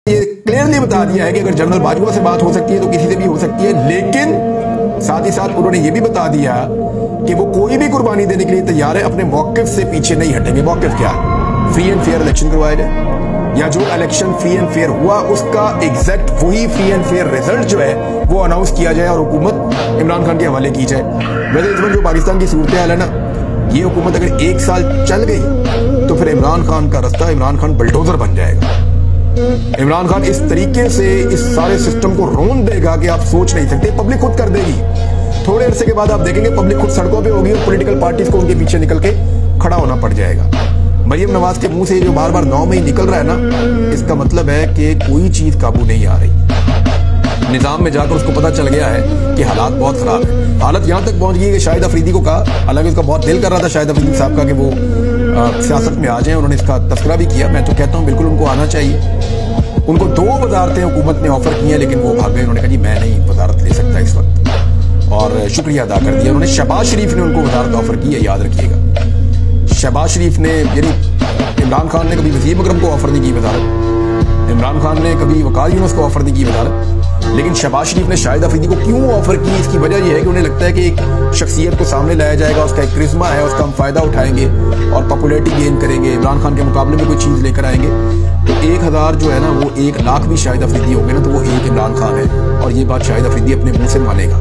ये क्लियरली बता दिया है कि अगर जनरल बाजवा से बात हो सकती है तो किसी से भी हो सकती है, लेकिन साथ ही साथ उन्होंने ये भी बता दिया कि वो कोई भी कुर्बानी देने के लिए तैयार है, अपने मौकिफ से पीछे नहीं हटेंगे। मौकिफ क्या? फ्री एंड फेयर इलेक्शन करवाए जाए, या जो इलेक्शन फ्री एंड फेयर हुआ उसका एग्जैक्ट वही फ्री एंड फेयर रिजल्ट जो है वो अनाउंस किया जाए और हुकूमत इमरान खान के हवाले की जाए। वैसे इस वक्त जो पाकिस्तान की सूरत हाल है ना, ये हुकूमत अगर 1 साल चल गई तो फिर इमरान खान का रास्ता, इमरान खान बुलडोजर बन जाएगा। इमरान खान इस तरीके से इस सारे सिस्टम को रोन देगा कि आप सोच नहीं सकते। पब्लिक खुद कर देगी, थोड़े अरसे के बाद आप देखेंगे पब्लिक खुद सड़कों पे होगी और पॉलिटिकल पार्टीज को उनके पीछे निकल के खड़ा होना पड़ जाएगा। मरियम नवाज के मुंह से जो बार बार 9 मई निकल रहा है ना, इसका मतलब है कि कोई चीज काबू नहीं आ रही। निजाम में जाकर उसको पता चल गया है कि हालात बहुत खराब है। हालत यहां तक पहुंच गई कि शाहिद अफरीदी को कहा, हालांकि उसका बहुत दिल कर रहा था शाहिद अफरीदी साहब का कि वो सियासत में आ जाए, उन्होंने इसका तस्करा भी किया। मैं तो कहता हूं बिल्कुल उनको आना चाहिए। उनको 2 वजारतें हुकूमत ने ऑफर की हैं, लेकिन वो भाग गए। उन्होंने कहा जी मैं नहीं वजारत ले सकता इस वक्त, और शुक्रिया अदा कर दिया उन्होंने। शहबाज शरीफ ने उनको वजारत ऑफर की है, याद रखिएगा। शहबाज शरीफ ने, यानी इमरान खान ने कभी वजीर मकरम को ऑफर नहीं की वजारत, इमरान खान ने कभी वकाल यूनुस को ऑफर नहीं की वजारत, लेकिन शहबाज शरीफ ने शाहिद अफरीदी को क्यों ऑफर की? इसकी वजह यह है कि उन्हें लगता है कि एक शख्सियत को सामने लाया जाएगा, उसका एक क्रिश्मा है, उसका हम फायदा उठाएंगे और पॉपुलैरिटी गेन करेंगे, इमरान खान के मुकाबले में कोई चीज लेकर आएंगे। तो 1000 जो है ना, वो 1 लाख भी शाहिद अफरीदी होंगे ना, तो वो एक इमरान खान है, और ये बात शाहिद अफरीदी अपने मुंह से मानेगा।